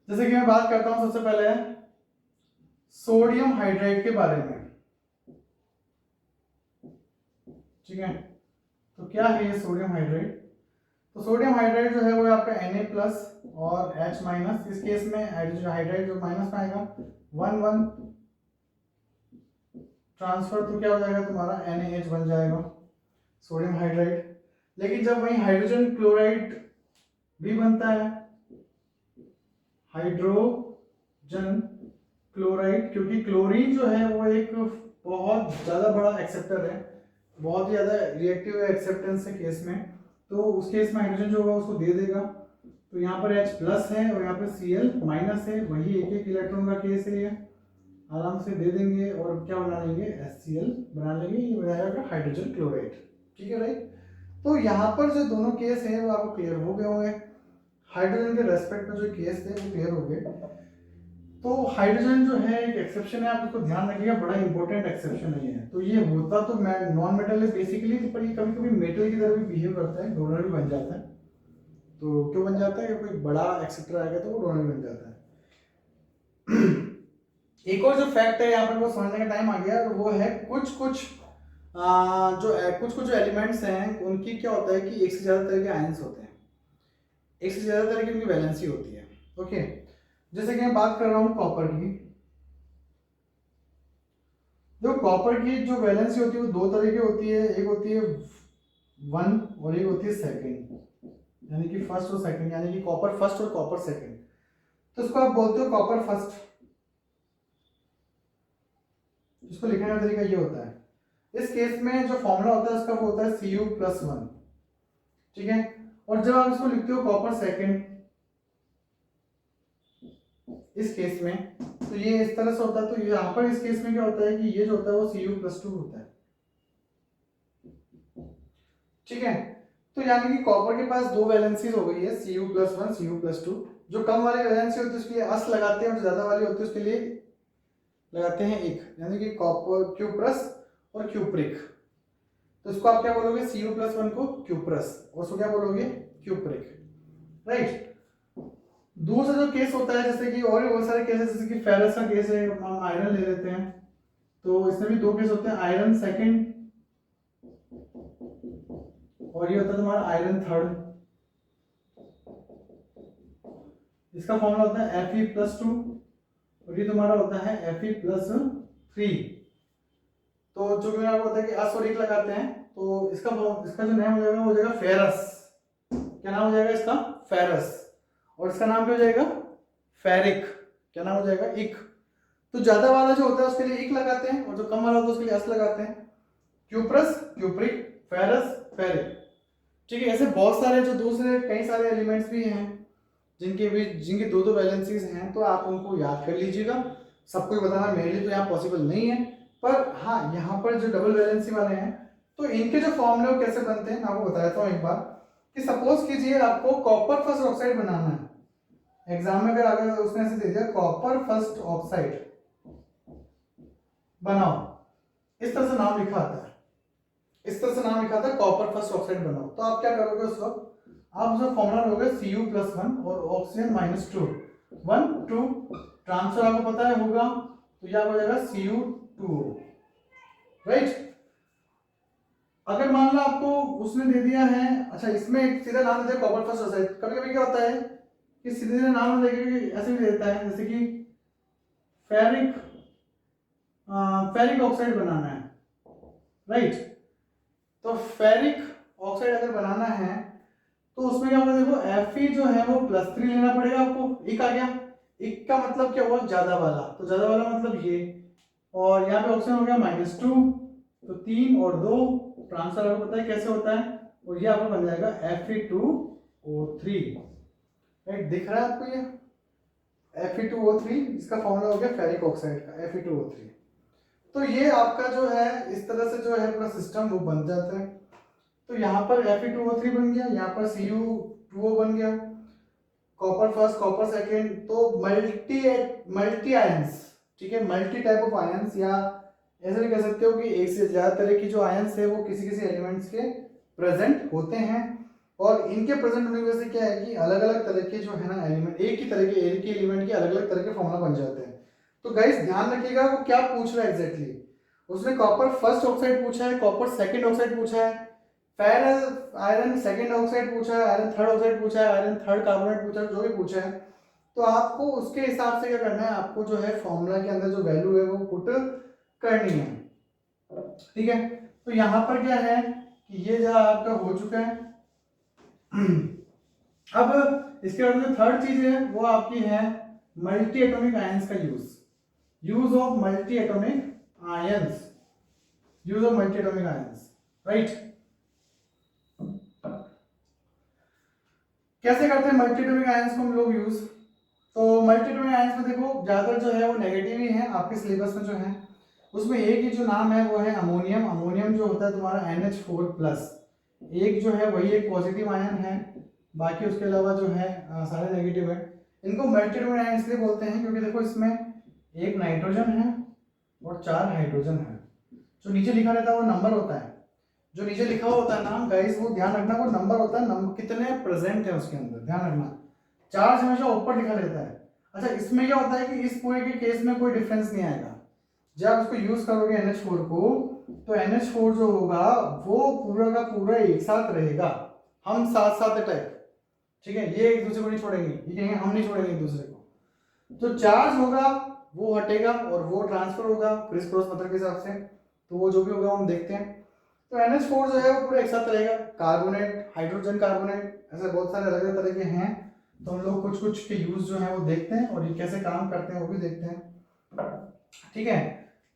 जैसे कि मैं बात करता हूँ सबसे पहले सोडियम हाइड्राइड के बारे में, ठीक है। तो क्या है ये सोडियम हाइड्राइड? तो सोडियम हाइड्राइड जो है वो आपका Na+ और H-, इस केस में हाइड्राइड जो माइनस में आएगा 1 1 ट्रांसफर, तो क्या हो जाएगा तुम्हारा NaH बन जाएगा सोडियम हाइड्राइड। लेकिन जब वही हाइड्रोजन क्लोराइड भी बनता है, हाइड्रोजन क्लोराइड, क्योंकि क्लोरीन जो है वो एक बहुत ज़्यादा बड़ा एक्सेप्टर है, बहुत ही ज़्यादा रिएक्टिव एक्सेप्टेंस है केस में, तो उस केस में हाइड्रोजन जो होगा उसको दे देगा। तो यहाँ पर H+ है और यहाँ पर Cl- है, वही एक एक इलेक्ट्रॉन का केस है, ये आराम से दे देंगे और क्या बना लेंगे, HCl बना लेंगे, ये बनाएगा हाइड्रोजन क्लोराइड, ठीक है राइट। तो यहाँ पर जो दोनों केस हैं वो आपको क्लियर हो गए होंगे, हाइड्रोजन के रेस्पेक्ट में जो केस थे वो क्लियर हो गए। तो हाइड्रोजन जो है एक एक्सेप्शन है, आप इसको ध्यान रखिएगा, बड़ा इंपॉर्टेंट एक्सेप्शन है ये। तो ये होता तो नॉन मेटल है बेसिकली, पर ये कभी कभी मेटल की तरह भी बिहेव करता है, डोनर भी बन जाता है। तो क्यों बन जाता है? कोई बड़ा एक्सेप्टर आएगा तो वो डोनर बन जाता है। एक और जो फैक्ट है यहाँ पर वो समझने का टाइम आ गया, वो है कुछ कुछ जो एलिमेंट्स हैं उनकी क्या होता है कि एक से ज्यादा तरह के आयंस होते हैं, एक से ज्यादा तरह की उनकी वैलेंसी होती है। ओके, जैसे कि मैं बात कर रहा हूँ कॉपर की, जो कॉपर की जो वैलेंसी होती है वो दो तरह की होती है, एक होती है 1 और एक होती है 2, यानी कि फर्स्ट और सेकंड, यानी कि कॉपर फर्स्ट और कॉपर सेकंड। तो इसको आप बोलते हो कॉपर फर्स्ट, इसको लिखने का तरीका ये होता है, इस केस में जो फॉर्मूला होता है उसका वो होता है Cu+1, ठीक है। और जब आप इसको लिखते हो कॉपर सेकंड इस केस में, तो ये इस तरह से होता है। तो यहाँ पर इस केस में क्या होता है कि ये जो होता है वो Cu+2 होता है, ठीक है। तो यानी कि कॉपर के पास दो वैलेंसीज हो गई है, Cu+1 Cu+2। जो कम वाली वैलेंसी होती है उसके लिए अस लगाते हैं और जो ज्यादा वाली होती है उसके लिए लगाते हैं एक, यानी कि कॉपर Q+ और Q'। तो इसको आप क्या बोलोगे, Cu+1 को Q+, और उसको क्या बोलोगे, Q', राइट। दूसरा जो केस होता है, जैसे कि और भी बहुत सारे केसेस, जैसे कि फेरस का केस है, हम आयरन ले लेते हैं, तो इसमें भी दो केस होते हैं, आयरन सेकंड और ये होता है तुम्हारा आयरन थर्ड। इसका फॉर्मूला होता है Fe+2 और ये तुम्हारा होता है Fe+3। तो जो भी आपको होता है कि अस और एक लगाते हैं, तो इसका जो नाम हो जाएगा वो हो जाएगा फेरस। क्या नाम हो जाएगा इसका, फेरस। और इसका नाम क्या हो जाएगा, फेरिक। क्या नाम हो जाएगा, इक। तो ज्यादा वाला जो होता है उसके लिए इक लगाते हैं और जो कम वाला होता है उसके लिए अस लगाते हैं। क्यूप्रस, क्यूप्रिक, फेरस, फेरिक, ठीक है। ऐसे बहुत सारे जो दूसरे कई सारे एलिमेंट्स भी हैं जिनकी दो दो वैलेंसीज हैं, तो आप उनको याद कर लीजिएगा। सबको ही बताना मेरे लिए तो यहाँ पॉसिबल नहीं है, पर हाँ यहाँ पर जो डबल वैलेंसी वाले हैं तो इनके जो फॉर्मूले वो कैसे बनते हैं मैं आपको बताता हूँ एक बार। कि सपोज कीजिए आपको कॉपर फर्स्ट ऑक्साइड बनाना है, एग्जाम में अगर उसने ऐसे दे दिया कॉपर फर्स्ट ऑक्साइड बनाओ, इस तरह से नाम लिखा आता है, इस तरह से नाम लिखा था कॉपर फर्स्ट ऑक्साइड बनाओ, तो आप क्या करोगे उस वक्त, आप उसका फॉर्मूला लोगे Cu+1 और ऑक्सीजन -2, 1 2 ट्रांसफर आपको पता है होगा, तो यह हो जाएगा Cu2O, राइट। अगर मान लो आपको उसने दे दिया है, अच्छा इसमें एक सीधा नाम दे दिया कॉपर फर्स्ट ऑक्साइड, कभी कभी क्या होता है कि सीधे नाम देके ऐसे भी दे देता है, जैसे कि फेरिक फेरिक ऑक्साइड बनाना है, राइट। तो फेरिक ऑक्साइड अगर बनाना है तो उसमें क्या होगा, देखो Fe जो है वो +3 लेना पड़ेगा आपको। इक आ गया, इक का मतलब क्या हुआ, ज्यादा वाला, तो ज्यादा वाला मतलब ये, और यहाँ पे ऑप्शन हो गया -2, तो 3 और 2 ट्रांसफर आपको पता है कैसे होता है, और ये आपको बन जाएगा Fe2O3, राइट। दिख रहा है आपको ये Fe2O3, इसका फॉर्मूला हो गया फेरिक ऑक्साइड का Fe2O3। तो ये आपका जो है इस तरह से जो है पूरा सिस्टम वो बन जाता है। तो यहाँ पर Fe2O3 बन गया, यहाँ पर Cu2O बन गया, कॉपर फर्स्ट कॉपर सेकेंड, तो मल्टी आयंस, ठीक है, मल्टी टाइप ऑफ आयंस, या ऐसे भी कह सकते हो कि एक से ज्यादा तरह की जो आयंस है वो किसी किसी एलिमेंट्स के प्रेजेंट होते हैं, और इनके प्रेजेंट होने की वजह से क्या है कि अलग अलग तरह के जो है ना एलिमेंट, एक ही तरह के एलिमेंट के अलग अलग तरह के फॉर्मूला बन जाते हैं। तो गाइस ध्यान रखिएगा वो क्या पूछ रहा है एग्जैक्टली। उसने कॉपर फर्स्ट ऑक्साइड पूछा है, कॉपर सेकंड ऑक्साइड पूछा है, फेरस आयरन सेकंड ऑक्साइड पूछा है, आयरन थर्ड ऑक्साइड पूछा है, आयरन थर्ड कार्बोनेट पूछा है, जो भी पूछा है, तो आपको उसके हिसाब से क्या करना है, आपको जो है फॉर्मूला के अंदर जो वैल्यू है वो पुट करनी है, ठीक है। तो यहाँ पर क्या है कि ये जो आपका हो चुका है। अब इसके बाद जो थर्ड चीज है वो आपकी है मल्टी एटॉमिक आयंस का use of multi atomic ions, use of multi atomic ions, right. कैसे करते हैं मल्टी एटॉमिक आयंस को हम लोग यूज, तो मल्टी एटॉमिक आयंस में देखो ज्यादातर जो है वो नेगेटिव ही है आपके सिलेबस में जो है, उसमें एक ही जो नाम है वो है अमोनियम। अमोनियम जो होता है तुम्हारा NH4+, एक जो है वही एक पॉजिटिव आयन है, बाकी उसके अलावा जो है सारे नेगेटिव है। इनको मल्टी एटॉमिक आयन इसलिए बोलते हैं क्योंकि देखो इसमें एक नाइट्रोजन है और 4 हाइड्रोजन है। जो नीचे लिखा रहता है वो नंबर होता है, जो नीचे लिखा हुआ होता है नाम गाइस, वो ध्यान रखना वो नंबर होता है, नंबर कितने प्रेजेंट है उसके अंदर, ध्यान रखना। चार्ज हमेशा ऊपर लिखा रहता है। अच्छा इसमें क्या होता है कि इस पूरे के केस में कोई डिफरेंस नहीं आएगा, जब आप उसको यूज करोगे NH4 को, तो NH4 जो होगा वो पूरा का पूरा एक साथ रहेगा, हम साथ साथ टाइप, ठीक है। ये एक दूसरे को नहीं छोड़ेंगे, ये कहेंगे हम नहीं छोड़ेंगे एक दूसरे को। तो चार्ज होगा वो हटेगा और वो ट्रांसफर होगा क्रिस क्रॉस मेथड के हिसाब से, तो वो जो भी होगा हम देखते हैं। तो NH4 जो है वो पूरा एक साथ रहेगा, कार्बोनेट, हाइड्रोजन कार्बोनेट, ऐसे बहुत सारे अलग अलग तरह के हैं, तो हम लोग कुछ कुछ के यूज जो है वो देखते हैं और ये कैसे काम करते हैं वो भी देखते हैं, ठीक है।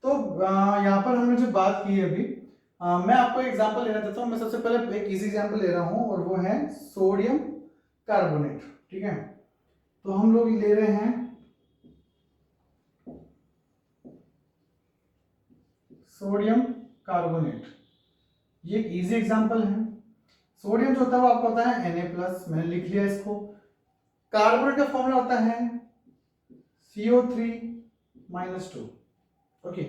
तो यहाँ पर हमने जो बात की है अभी, मैं आपको एग्जांपल लेना चाहता हूँ। मैं सबसे पहले एक इजी एग्जांपल ले रहा हूँ और वो है सोडियम कार्बोनेट, ठीक है। तो हम लोग ले रहे हैं सोडियम कार्बोनेट, ये एक इजी एग्जांपल है। सोडियम जो होता है वो आपको होता है Na+, मैंने लिख लिया इसको। कार्बोनेट का फॉर्मूला होता है CO3-2, ओके।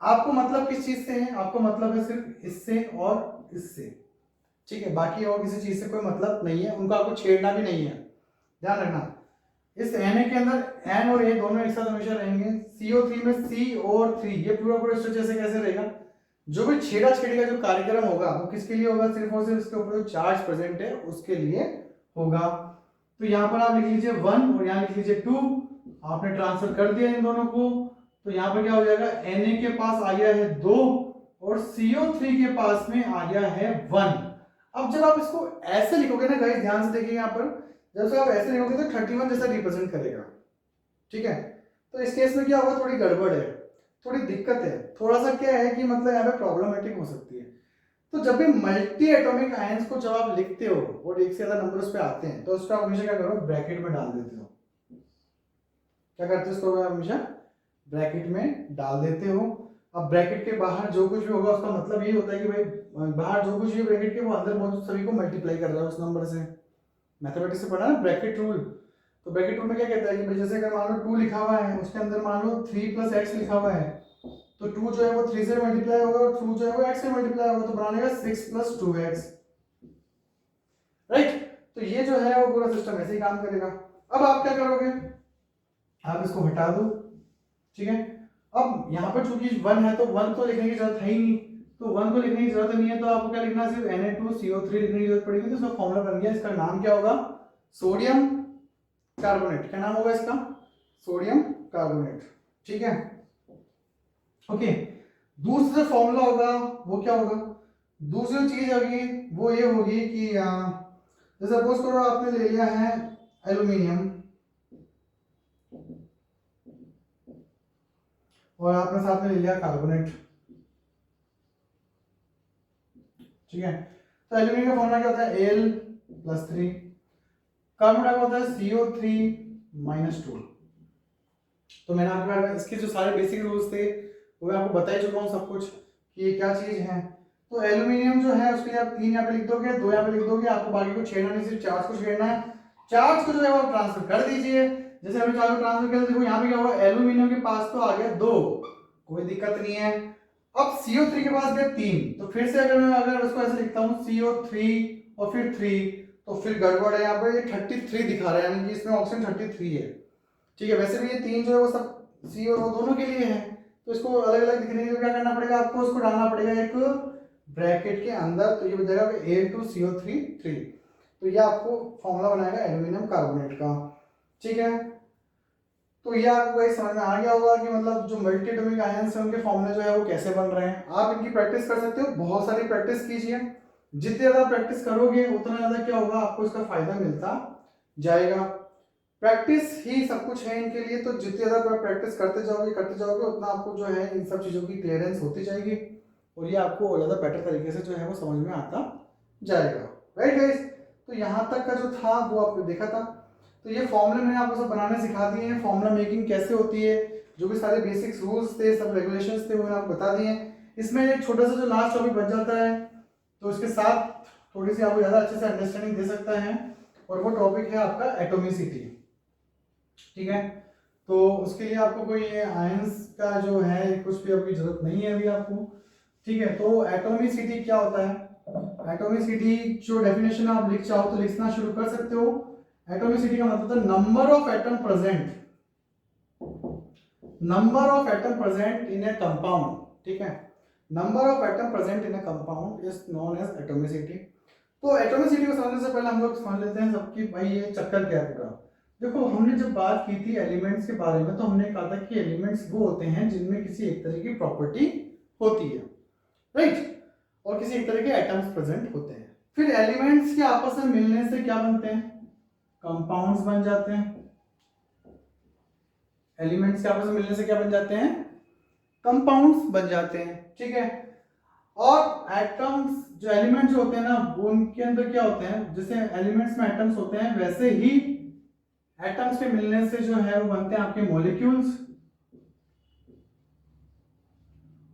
आपको मतलब किस चीज से है, आपको मतलब है सिर्फ इससे और इससे, ठीक है, बाकी और किसी चीज से कोई मतलब नहीं है, उनको आपको छेड़ना भी नहीं है, ध्यान रखना। इस Na के अंदर N और A दोनों एक साथ हमेशा रहेंगे, CO3 में C और 3, ये पूरा पूरा स्ट्रक्चर से कैसे रहेगा, जो भी छेड़ा छेड़ी का जो कार्यक्रम होगा वो किसके लिए होगा, सिर्फ और सिर्फ इसके ऊपर जो चार्ज प्रेजेंट है उसके लिए होगा। तो यहाँ पर आप लिख लीजिए 1 और यहाँ लिख लीजिए 2, आपने ट्रांसफर कर दिया इन दोनों को, तो यहाँ पर क्या हो जाएगा, Na के पास आ गया है 2 और CO3 के पास में आ गया है 1। अब जब आप इसको ऐसे लिखोगे ना गाइस, ध्यान से देखिए यहाँ पर, जब से आप ऐसे लिखोगे तो 31 जैसा रिप्रेजेंट करेगा, ठीक है। तो इस केस में क्या होगा, थोड़ी गड़बड़ है, थोड़ी दिक्कत है, थोड़ा सा क्या है कि मतलब यहाँ पे प्रॉब्लमेटिक हो सकती है। तो जब भी मल्टी एटॉमिक आयंस को जब आप लिखते हो और एक से ज्यादा नंबर उस पे आते हैं, तो उसको आप हमेशा क्या करो, ब्रैकेट में डाल देते हो। क्या करते हो, इसको आप हमेशा ब्रैकेट में डाल देते हो। अब ब्रैकेट के बाहर जो कुछ भी होगा उसका मतलब ये होता है कि भाई बाहर जो कुछ भी ब्रैकेट के वो अंदर मौजूद सभी को मल्टीप्लाई कर रहा है उस नंबर से। मैथमेटिक्स से पढ़ा ना ब्रैकेट रूल, तो ब्रैकेट रूल में क्या कहता है कि भाई जैसे अगर मान लो 2 लिखा हुआ है, उसके अंदर मान लो 3 + x लिखा हुआ है, तो 2 जो है वो 3 से मल्टीप्लाई होगा और 2 जो है वो x से मल्टीप्लाई होगा, तो बना लेगा 6 + 2x, राइट। तो ये जो है वो पूरा सिस्टम ऐसे ही काम करेगा। अब आप क्या करोगे, आप इसको हटा दो, ठीक है। अब यहाँ पर चूंकि 1 है तो 1 तो लिखने की जरूरत है ही नहीं, तो 1 को लिखने की जरूरत नहीं है, तो आपको क्या लिखना है, सिर्फ Na2CO3 लिखने की जरूरत पड़ेगी। तो इसका फॉर्मूला बन गया। इसका नाम क्या होगा, सोडियम कार्बोनेट। क्या नाम होगा इसका, सोडियम कार्बोनेट। ठीक है, ओके। दूसरा फॉर्मूला होगा वो क्या होगा, दूसरी चीज होगी वो ये होगी कि जैसे सपोज करो आपने ले लिया है एल्यूमिनियम और आपने साथ में ले लिया कार्बोनेट। ठीक है, तो एल्यूमिनियम का फॉर्मूला क्या होता है, Al+3। कार्बोनेट का होता है CO3-2। तो मैंने आपको इसके जो सारे बेसिक रूल्स थे वो मैं आपको बता ही चुका हूँ सब कुछ कि ये क्या चीज है। तो एल्यूमिनियम जो है उसके लिए आप 3 यहाँ पे लिख दोगे, 2 यहाँ पे लिख दोगे, आपको बाकी को छेड़ना नहीं, सिर्फ चार्ज को छेड़ना है। चार्ज को जो है वो ट्रांसफर कर दीजिए। जैसे हमने चार्ज को ट्रांसफर किया, देखो यहाँ पे क्या हुआ, एल्यूमिनियम के पास तो आ गया 2, कोई दिक्कत नहीं है। अब CO3 के पास गया 3, तो फिर से अगर उसको ऐसे लिखता हूँ CO3 और फिर 3, तो फिर गड़बड़ है। यहाँ पे ये 33 दिखा रहा है, यानी कि इसमें ऑप्शन 33 है। ठीक है, वैसे भी ये 3 जो है वो सब C और O दोनों के लिए है, तो इसको अलग अलग दिखने के लिए क्या करना पड़ेगा, आपको उसको डालना पड़ेगा एक ब्रैकेट के अंदर। तो ये बन जाएगा A2CO3 3। तो ये आपको फॉर्मूला बनाएगा एल्यूमिनियम कार्बोनेट का। ठीक है, तो ये आपको ये समझ में आ गया होगा कि मतलब जो मल्टी एटॉमिक आयंस हैं उनके फॉर्मूले जो है वो कैसे बन रहे हैं। आप इनकी प्रैक्टिस कर सकते हो, बहुत सारी प्रैक्टिस कीजिए। जितने ज्यादा प्रैक्टिस करोगे उतना ज्यादा क्या होगा, आपको इसका फायदा मिलता जाएगा। प्रैक्टिस ही सब कुछ है इनके लिए, तो जितने ज्यादा प्रैक्टिस करते जाओगे उतना आपको जो है इन सब चीजों की क्लियरेंस होती जाएगी और ये आपको और ज्यादा बेटर तरीके से जो है वो समझ में आता जाएगा। राइट गाइस, तो यहाँ तक का जो था वो आपने देखा था। तो ये फॉर्मूले मैंने आपको सब बनाने सिखा दिए हैं, फॉर्मूला मेकिंग कैसे होती है, जो भी सारे बेसिक्स रूल्स थे, सब रेगुलेशंस थे, वो मैंने आपको बता दिए हैं। इसमें एक छोटा सा जो लास्ट टॉपिक बच जाता है, तो इसके साथ थोड़ी सी आपको ज़्यादा अच्छे से अंडरस्टैंडिंग दे सकता है, और वो टॉपिक है आपका एटोमिसिटी। ठीक है, तो उसके लिए आपको कोई आयंस का जो है कुछ भी आपकी जरूरत नहीं है अभी आपको। ठीक है, तो एटोमिसिटी क्या होता है, एटोमिसिटी जो डेफिनेशन आप लिख चाहो तो लिखना शुरू कर सकते हो। एटोमिसिटी का मतलब है number of atom present, number of atom present in a compound. ठीक है, number of atom present in a compound is known as atomicity. तो एटोमिसिटी को समझने से पहले हम लोग समझ लेते हैं सबकी भाई ये चक्कर क्या है पूरा। देखो, हमने जब बात की थी एलिमेंट्स के बारे में, तो हमने कहा था कि एलिमेंट्स वो होते हैं जिनमें किसी एक तरह की प्रॉपर्टी होती है, राइट, और किसी एक तरह के एटम्स प्रेजेंट होते हैं। फिर एलिमेंट्स के आपस में मिलने से क्या बनते हैं, कंपाउंड्स बन जाते हैं। एलिमेंट्स के आपस में मिलने से क्या बन जाते हैं, कंपाउंड्स बन जाते हैं। ठीक है, और एटम्स जो एलिमेंट्स जो होते हैं ना, वो उनके अंदर क्या होते हैं, जैसे एलिमेंट्स में एटम्स होते हैं वैसे ही एटम्स के मिलने से जो है वो बनते हैं आपके मॉलिक्यूल्स,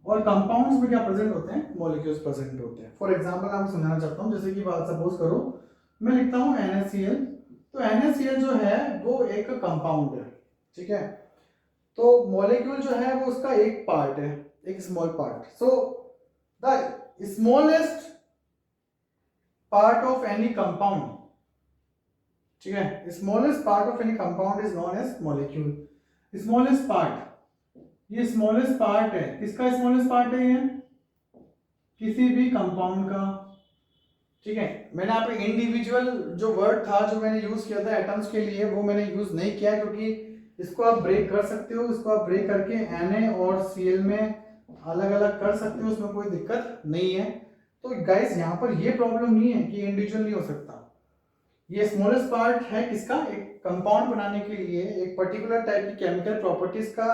और कंपाउंड्स में क्या प्रेजेंट होते हैं, मॉलिक्यूल्स प्रेजेंट होते हैं। फॉर एग्जांपल मैं आपको समझाना चाहता हूं, जैसे कि बात सपोज करो मैं लिखता हूं NaCl, तो NaCl जो है वो एक कंपाउंड है। ठीक है, तो मॉलिक्यूल जो है वो उसका एक पार्ट है, एक small part. So the smallest part of any compound, ठीक है, smallest part of any compound is known as molecule. Smallest part, ये स्मॉलेस्ट पार्ट है, किसका स्मॉलेस्ट पार्ट है, ये किसी भी कंपाउंड का। ठीक है, मैंने यहाँ पे इंडिविजुअल जो वर्ड था जो मैंने यूज किया था एटम्स के लिए, वो मैंने यूज नहीं किया, क्योंकि इसको आप ब्रेक कर सकते हो, इसको आप ब्रेक करके Na और Cl में अलग अलग कर सकते हो, उसमें कोई दिक्कत नहीं है। तो गाइस यहाँ पर ये प्रॉब्लम नहीं है कि इंडिविजुअल नहीं हो सकता। ये स्मॉलेस्ट पार्ट है किसका, एक कंपाउंड बनाने के लिए एक पर्टिकुलर टाइप की केमिकल प्रॉपर्टीज का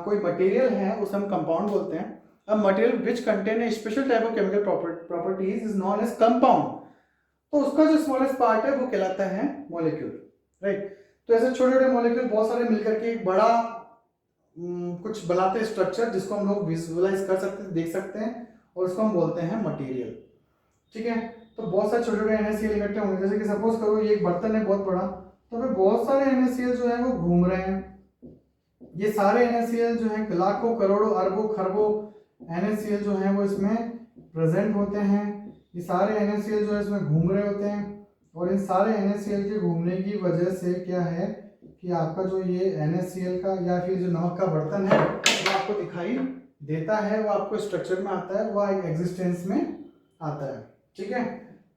कोई मटेरियल है, उसे हम कंपाउंड बोलते हैं। A material which contain a special type of chemical properties is known as compound। तो उसका जो स्मॉलेस्ट पार्ट है वो कहलाता है मॉलिक्यूल, राइट। तो ऐसे छोटे छोटे मॉलिक्यूल बहुत सारे मिलकर के एक बड़ा कुछ बनाते हैं स्ट्रक्चर, जिसको हम लोग विजुअलाइज कर सकते हैं, देख सकते हैं, और उसको हम बोलते हैं मटेरियल। ठीक है, तो बहुत सारे छोटे छोटे NaCl इकट्ठे होंगे, जैसे कि सपोज करो ये एक बर्तन है बहुत बड़ा, तो फिर बहुत सारे NaCl जो है वो घूम रहे हैं। ये सारे NaCl जो है लाखों करोड़ों अरबों खरबों NaCl जो है वो इसमें प्रेजेंट होते हैं। ये सारे NaCl जो है इसमें घूम रहे होते हैं, और इन सारे NaCl के घूमने की वजह से क्या है कि आपका जो ये NaCl का या फिर जो नमक का बर्तन है वो आपको दिखाई देता है, वो आपको स्ट्रक्चर में आता है, वो एग्जिस्टेंस में आता है। ठीक है,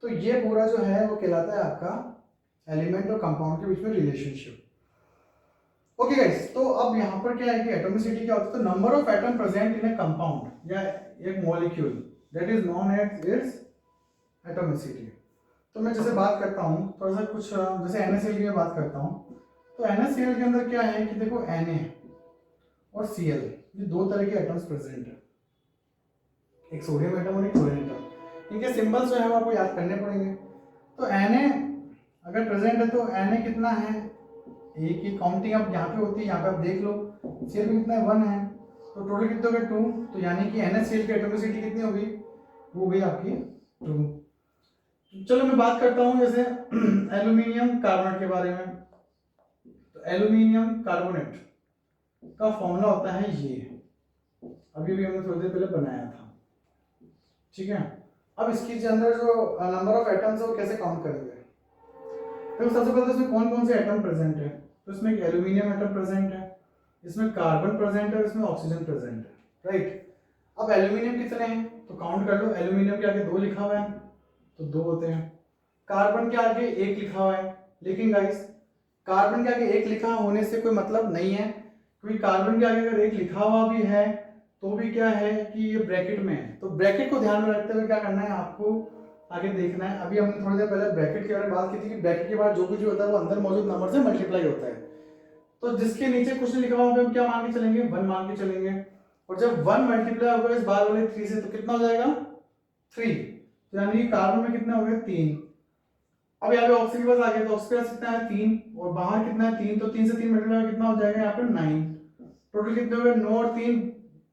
तो ये पूरा जो है वो कहलाता है आपका एलिमेंट और कंपाउंड के बीच में रिलेशनशिप। ओके गाइस, तो अब यहाँ पर क्या है कि एटॉमिसिटी क्या होता है, तो number of atom present in a compound या एक molecule that is known as its atomicity. तो मैं जैसे बात करता हूँ थोड़ा सा कुछ, जैसे NaCl की मैं बात करता हूँ, तो NaCl के अंदर क्या है कि देखो Na और Cl ये दो तरह के एटम्स प्रेजेंट है, एक सोडियम एटम और एक क्लोरीन एटम। इनके सिंबल्स जो है वो आपको याद करने पड़ेंगे। तो Na अगर प्रेजेंट है तो Na कितना है, एक ही काउंटिंग अब यहाँ पे होती है, यहाँ पे आप देख लो। Cl भी कितना है, 1 है, तो टोटल कितने हो गए 2, तो यानी कि NaCl की एटॉमिसिटी कितनी होगी, वो हो गई आपकी 2। चलो मैं बात करता हूँ जैसे एल्यूमिनियम कार्बोनेट के बारे में। तो एल्यूमिनियम कार्बोनेट का फॉर्मूला होता है ये, अभी भी हमने थोड़ी देर पहले बनाया था। ठीक है, अब इसके अंदर जो नंबर ऑफ एटम्स है वो कैसे काउंट करेंगे। तो सबसे पहले इसमें कौन कौन से एटम प्रेजेंट है, तो इसमें एक एल्यूमिनियम एटम प्रेजेंट है, इसमें कार्बन प्रेजेंट है, इसमें ऑक्सीजन प्रेजेंट है, राइट। अब एल्यूमिनियम कितने हैं तो काउंट कर लो, एल्यूमिनियम के आगे 2 लिखा हुआ है तो 2 होते हैं, कार्बन के आगे 1 लिखा हुआ है, लेकिन गाइस कार्बन के आगे 1 लिखा होने से कोई मतलब नहीं है, क्योंकि कार्बन के आगे अगर 1 लिखा हुआ भी है तो भी क्या है कि ये ब्रैकेट में है, तो ब्रैकेट को ध्यान में रखते हुए क्या करना है आपको आगे देखना है। अभी हमने थोड़ी देर पहले ब्रैकेट के बारे में बात की थी कि ब्रैकेट के बाद जो कुछ भी होता है वो अंदर मौजूद नंबर से मल्टीप्लाई होता है, तो जिसके नीचे कुछ नहीं लिखा हुआ हम क्या मान के चलेंगे, 1 मान के चलेंगे, और जब 1 मल्टीप्लाई होगा इस बार वाले 3 से तो कितना हो जाएगा 3, तो यानी कि कार्बन में कितना हो गया 3। अब यहाँ पे ऑक्सीजन के पास आ गया, तो ऑक्सीजन के पास कितना है 3 और बाहर कितना है 3, तो 3 से 3 मल्टीप्लाई कितना हो जाएगा यहाँ पे 9, टोटल कितने हो गए 9 और 3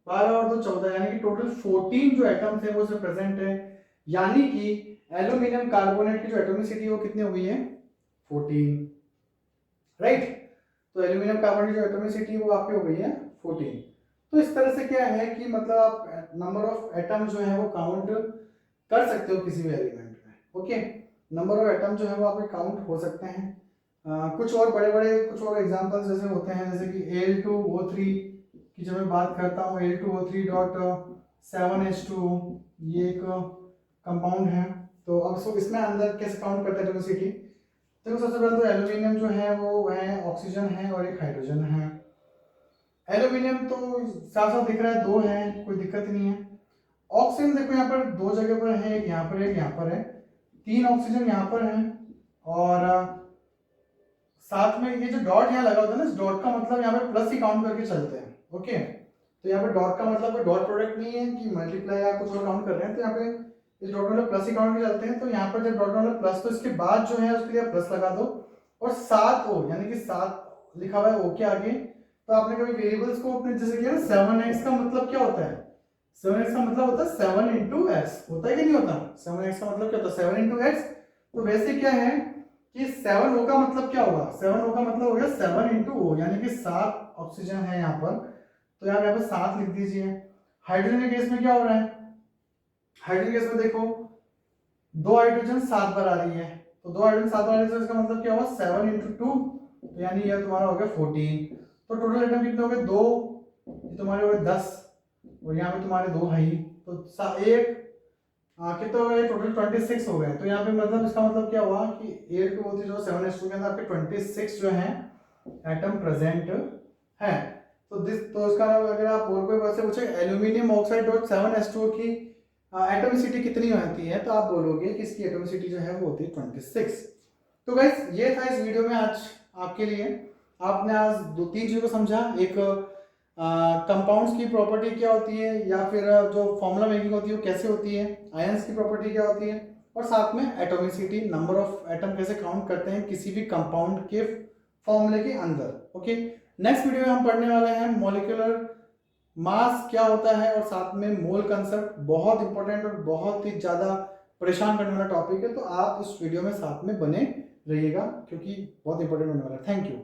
12 और 2 14, यानी कि टोटल 14 जो एटम्स है वो इसमें प्रेजेंट है, यानी कि एल्यूमिनियम कार्बोनेट की जो एटॉमिसिटी वो कितनी हो गई है 14, राइट। तो एल्यूमिनियम कार्बोनेट की जो एटॉमिसिटी वो आपकी हो गई है 14। तो इस तरह से क्या है कि मतलब आप नंबर ऑफ एटम जो है वो काउंट कर सकते हो किसी भी एलिमेंट में। ओके, नंबर ऑफ एटम जो है वो आपके काउंट हो सकते हैं। कुछ और बड़े बड़े कुछ और एग्जांपल्स जैसे होते हैं, जैसे कि Al2O3 की जब मैं बात करता हूँ, Al2O3.7H2 ये एक कंपाउंड है, तो अब इसमें अंदर कैसे काउंट करते हैं एटॉमिसिटी। तो सबसे पहले तो एल्यूमिनियम जो है वो है ऑक्सीजन है और एक हाइड्रोजन है। एल्यूमिनियम तो साफ साफ दिख रहा है 2 है, कोई दिक्कत नहीं है। ऑक्सीजन देखो यहाँ पर 2 जगह पर है, एक यहाँ पर एक यहाँ पर है, 3 ऑक्सीजन यहाँ पर है, और साथ में ये जो डॉट यहाँ लगा होता है ना, इस डॉट का मतलब यहाँ पे प्लस ही काउंट करके चलते हैं। ओके, तो यहाँ पे डॉट का मतलब कोई डॉट प्रोडक्ट नहीं है कि मल्टीप्लाई या कुछ और काउंट कर रहे हैं, तो यहाँ पे इस डॉट वाले प्लस ही काउंट करके चलते हैं। तो यहाँ पर जब डॉट वाला प्लस, तो इसके बाद जो है उसके लिए प्लस लगा दो, और 7 ओ यानी कि 7 लिखा हुआ है ओ के आगे। तो आपने कभी वेरिएबल्स को अपने जैसे किया ना, 7x का मतलब क्या होता है, 7x का मतलब होता है 7 into x, होता है कि नहीं होता, 7x का मतलब क्या होता है 7 into x। तो वैसे क्या है कि 7O का मतलब क्या होगा, 7O का मतलब हो गया 7 into O, यानी कि 7 ऑक्सीजन है यहाँ पर, तो यहाँ पे 7 लिख दीजिए। हाइड्रोजन के केस में क्या हो रहा है, हाइड्रोजन केस में देखो 2 हाइड्रोजन 7 बार आ रही है, तो 2 हाइड्रोजन 7 बार आ रही है, तो इसका मतलब क्या हुआ 7 into 2, तो यानी ये तुम्हारा हो गया 14। तो टोटल एटम कितने हो गए 2, ये तुम्हारे हो गए 10, और यहाँ पे तुम्हारे 2 है ही, तो एक कितने हो गए टोटल 26 हो गए। तो यहाँ पे मतलब इसका मतलब क्या हुआ कि Al2O3 जो 7H2 के अंदर आपके 26 जो है एटम प्रेजेंट है। तो इसका अगर आप और कोई वैसे पूछे एल्यूमिनियम ऑक्साइड डॉट 7H2 की एटॉमिसिटी कितनी होती है, तो आप बोलोगे कि इसकी एटॉमिसिटी जो है वो होती है 26। तो गाइस ये था इस वीडियो में आज आपके लिए। आपने आज 2-3 चीज़ों को समझा, एक कंपाउंड्स की प्रॉपर्टी क्या होती है, या फिर जो फॉर्मूला मेकिंग होती है वो कैसे होती है, आयंस की प्रॉपर्टी क्या होती है, और साथ में एटॉमिसिटी नंबर ऑफ एटम कैसे काउंट करते हैं किसी भी कंपाउंड के फॉर्मूले के अंदर। ओके, नेक्स्ट वीडियो में हम पढ़ने वाले हैं मॉलिक्यूलर मास क्या होता है, और साथ में मोल कंसेप्ट, बहुत इंपॉर्टेंट और बहुत ही ज़्यादा परेशान करने वाला टॉपिक है, तो आप इस वीडियो में साथ में बने रहिएगा क्योंकि बहुत इंपॉर्टेंट होने वाला है। Thank you.